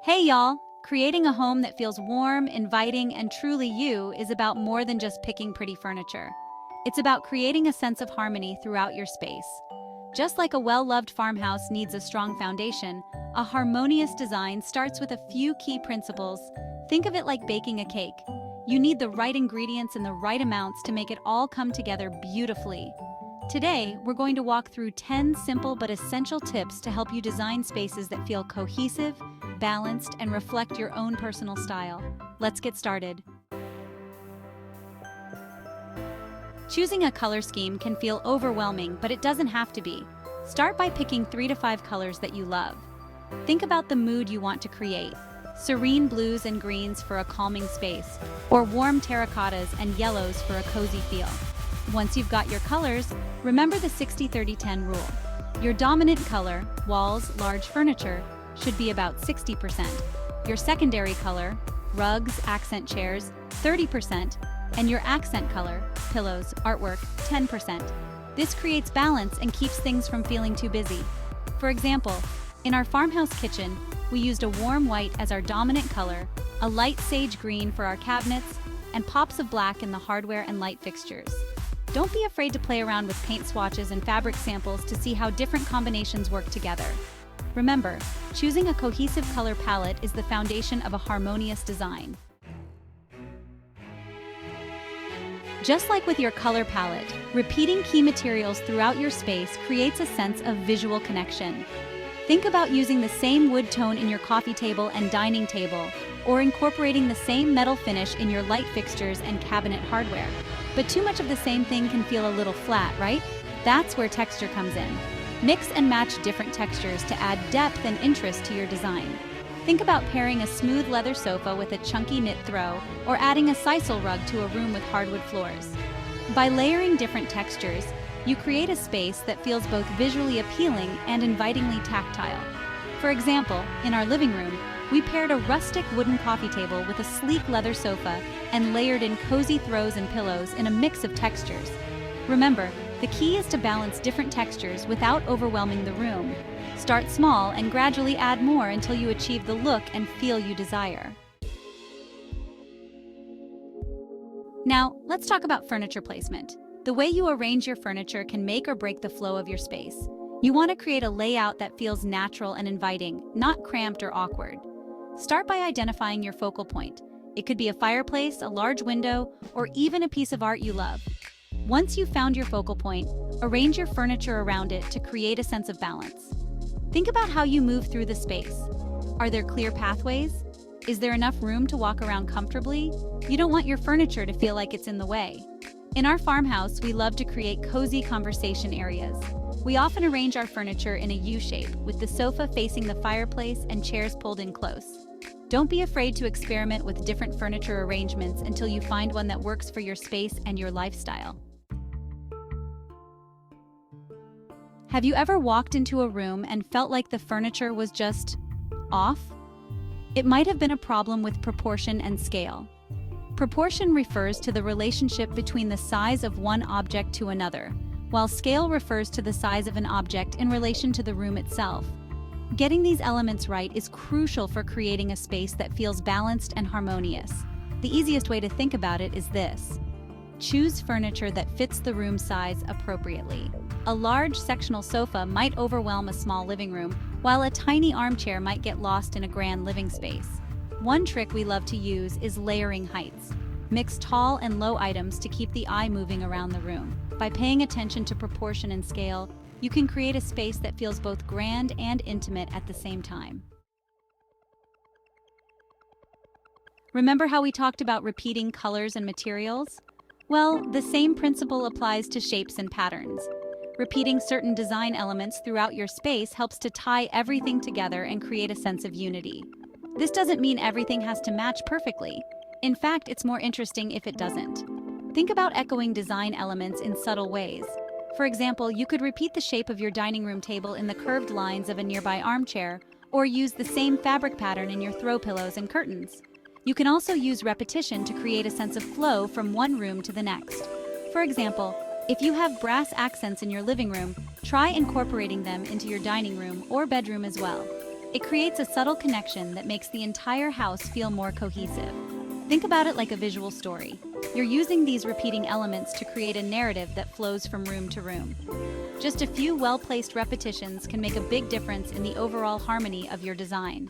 Hey y'all! Creating a home that feels warm, inviting, and truly you is about more than just picking pretty furniture. It's about creating a sense of harmony throughout your space. Just like a well-loved farmhouse needs a strong foundation, a harmonious design starts with a few key principles. Think of it like baking a cake. You need the right ingredients and the right amounts to make it all come together beautifully. Today, we're going to walk through 10 simple but essential tips to help you design spaces that feel cohesive, balanced, and reflect your own personal style. Let's get started. Choosing a color scheme can feel overwhelming, but it doesn't have to be. Start by picking 3 to 5 colors that you love. Think about the mood you want to create. Serene blues and greens for a calming space, or warm terracottas and yellows for a cozy feel. Once you've got your colors, remember the 60-30-10 rule. Your dominant color, walls, large furniture, should be about 60%. Your secondary color, rugs, accent chairs, 30%, and your accent color, pillows, artwork, 10%. This creates balance and keeps things from feeling too busy. For example, in our farmhouse kitchen, we used a warm white as our dominant color, a light sage green for our cabinets, and pops of black in the hardware and light fixtures. Don't be afraid to play around with paint swatches and fabric samples to see how different combinations work together. Remember, choosing a cohesive color palette is the foundation of a harmonious design. Just like with your color palette, repeating key materials throughout your space creates a sense of visual connection. Think about using the same wood tone in your coffee table and dining table, or incorporating the same metal finish in your light fixtures and cabinet hardware. But too much of the same thing can feel a little flat, right? That's where texture comes in. Mix and match different textures to add depth and interest to your design. Think about pairing a smooth leather sofa with a chunky knit throw, or adding a sisal rug to a room with hardwood floors. By layering different textures, you create a space that feels both visually appealing and invitingly tactile. For example, in our living room, we paired a rustic wooden coffee table with a sleek leather sofa and layered in cozy throws and pillows in a mix of textures. Remember, the key is to balance different textures without overwhelming the room. Start small and gradually add more until you achieve the look and feel you desire. Now, let's talk about furniture placement. The way you arrange your furniture can make or break the flow of your space. You want to create a layout that feels natural and inviting, not cramped or awkward. Start by identifying your focal point. It could be a fireplace, a large window, or even a piece of art you love. Once you've found your focal point, arrange your furniture around it to create a sense of balance. Think about how you move through the space. Are there clear pathways? Is there enough room to walk around comfortably? You don't want your furniture to feel like it's in the way. In our farmhouse, we love to create cozy conversation areas. We often arrange our furniture in a U shape, with the sofa facing the fireplace and chairs pulled in close. Don't be afraid to experiment with different furniture arrangements until you find one that works for your space and your lifestyle. Have you ever walked into a room and felt like the furniture was just off? It might have been a problem with proportion and scale. Proportion refers to the relationship between the size of one object to another, while scale refers to the size of an object in relation to the room itself. Getting these elements right is crucial for creating a space that feels balanced and harmonious. The easiest way to think about it is this. Choose furniture that fits the room size appropriately. A large sectional sofa might overwhelm a small living room, while a tiny armchair might get lost in a grand living space. One trick we love to use is layering heights. Mix tall and low items to keep the eye moving around the room. By paying attention to proportion and scale, you can create a space that feels both grand and intimate at the same time. Remember how we talked about repeating colors and materials? Well, the same principle applies to shapes and patterns. Repeating certain design elements throughout your space helps to tie everything together and create a sense of unity. This doesn't mean everything has to match perfectly. In fact, it's more interesting if it doesn't. Think about echoing design elements in subtle ways. For example, you could repeat the shape of your dining room table in the curved lines of a nearby armchair, or use the same fabric pattern in your throw pillows and curtains. You can also use repetition to create a sense of flow from one room to the next. For example, If you have brass accents in your living room, try incorporating them into your dining room or bedroom as well. It creates a subtle connection that makes the entire house feel more cohesive. Think about it like a visual story. You're using these repeating elements to create a narrative that flows from room to room. Just a few well-placed repetitions can make a big difference in the overall harmony of your design.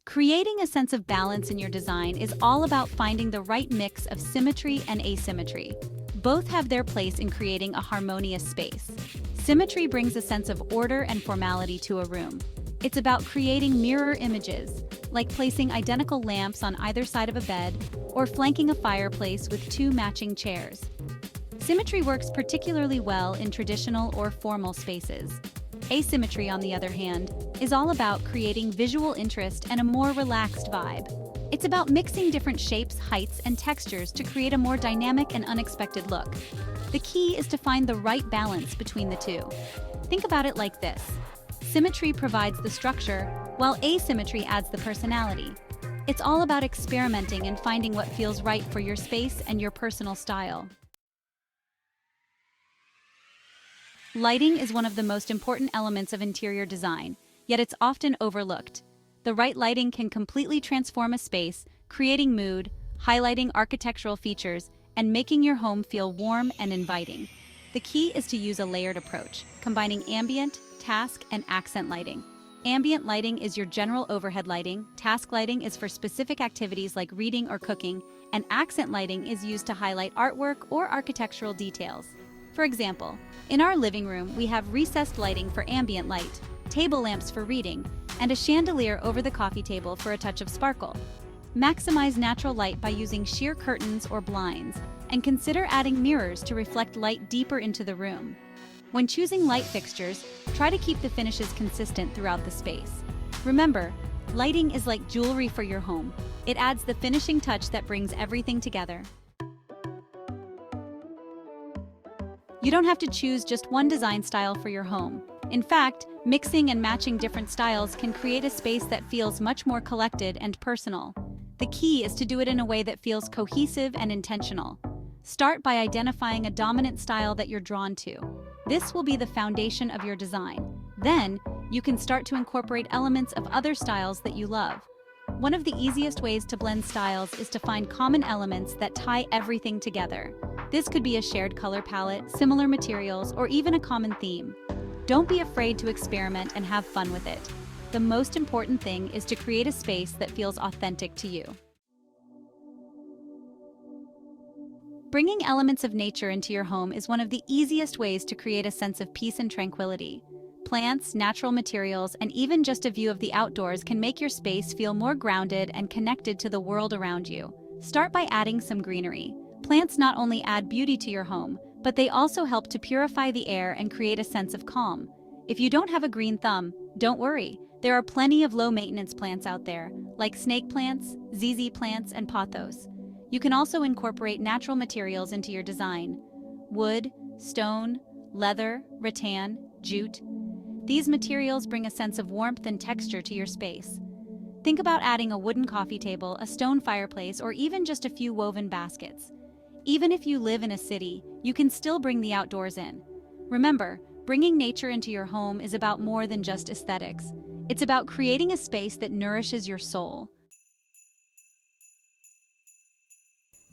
Creating a sense of balance in your design is all about finding the right mix of symmetry and asymmetry. Both have their place in creating a harmonious space. Symmetry brings a sense of order and formality to a room. It's about creating mirror images, like placing identical lamps on either side of a bed or flanking a fireplace with two matching chairs. Symmetry works particularly well in traditional or formal spaces. Asymmetry, on the other hand, is all about creating visual interest and a more relaxed vibe. It's about mixing different shapes, heights, and textures to create a more dynamic and unexpected look. The key is to find the right balance between the two. Think about it like this. Symmetry provides the structure, while asymmetry adds the personality. It's all about experimenting and finding what feels right for your space and your personal style. Lighting is one of the most important elements of interior design, yet it's often overlooked. The right lighting can completely transform a space, creating mood, highlighting architectural features, and making your home feel warm and inviting. The key is to use a layered approach, combining ambient, task, and accent lighting. Ambient lighting is your general overhead lighting, task lighting is for specific activities like reading or cooking, and accent lighting is used to highlight artwork or architectural details. For example, in our living room, we have recessed lighting for ambient light, table lamps for reading, and a chandelier over the coffee table for a touch of sparkle. Maximize natural light by using sheer curtains or blinds, and consider adding mirrors to reflect light deeper into the room. When choosing light fixtures, try to keep the finishes consistent throughout the space. Remember, lighting is like jewelry for your home. It adds the finishing touch that brings everything together. You don't have to choose just one design style for your home. In fact, mixing and matching different styles can create a space that feels much more collected and personal. The key is to do it in a way that feels cohesive and intentional. Start by identifying a dominant style that you're drawn to. This will be the foundation of your design. Then, you can start to incorporate elements of other styles that you love. One of the easiest ways to blend styles is to find common elements that tie everything together. This could be a shared color palette, similar materials, or even a common theme. Don't be afraid to experiment and have fun with it. The most important thing is to create a space that feels authentic to you. Bringing elements of nature into your home is one of the easiest ways to create a sense of peace and tranquility. Plants, natural materials, and even just a view of the outdoors can make your space feel more grounded and connected to the world around you. Start by adding some greenery. Plants not only add beauty to your home, but they also help to purify the air and create a sense of calm. If you don't have a green thumb, don't worry. There are plenty of low-maintenance plants out there, like snake plants, ZZ plants, and pothos. You can also incorporate natural materials into your design. Wood, stone, leather, rattan, jute. These materials bring a sense of warmth and texture to your space. Think about adding a wooden coffee table, a stone fireplace, or even just a few woven baskets. Even if you live in a city, you can still bring the outdoors in. Remember, bringing nature into your home is about more than just aesthetics. It's about creating a space that nourishes your soul.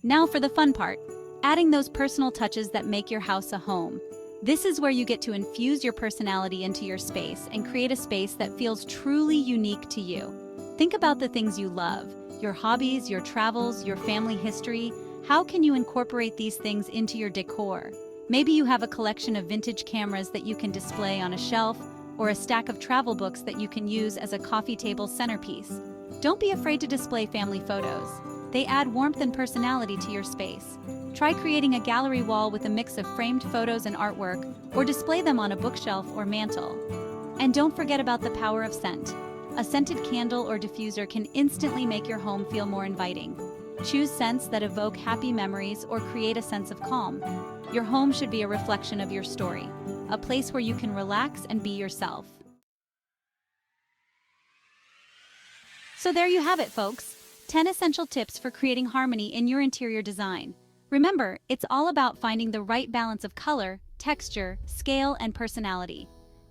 Now for the fun part, adding those personal touches that make your house a home. This is where you get to infuse your personality into your space and create a space that feels truly unique to you. Think about the things you love, your hobbies, your travels, your family history. How can you incorporate these things into your decor? Maybe you have a collection of vintage cameras that you can display on a shelf, or a stack of travel books that you can use as a coffee table centerpiece. Don't be afraid to display family photos. They add warmth and personality to your space. Try creating a gallery wall with a mix of framed photos and artwork, or display them on a bookshelf or mantle. And don't forget about the power of scent. A scented candle or diffuser can instantly make your home feel more inviting. Choose scents that evoke happy memories or create a sense of calm. Your home should be a reflection of your story, a place where you can relax and be yourself. So there you have it, folks. 10 essential tips for creating harmony in your interior design. Remember, it's all about finding the right balance of color, texture, scale, and personality.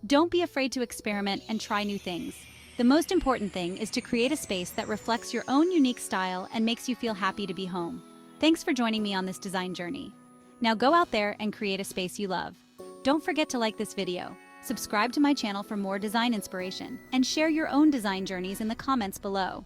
Don't be afraid to experiment and try new things. The most important thing is to create a space that reflects your own unique style and makes you feel happy to be home. Thanks for joining me on this design journey. Now go out there and create a space you love. Don't forget to like this video, subscribe to my channel for more design inspiration, and share your own design journeys in the comments below.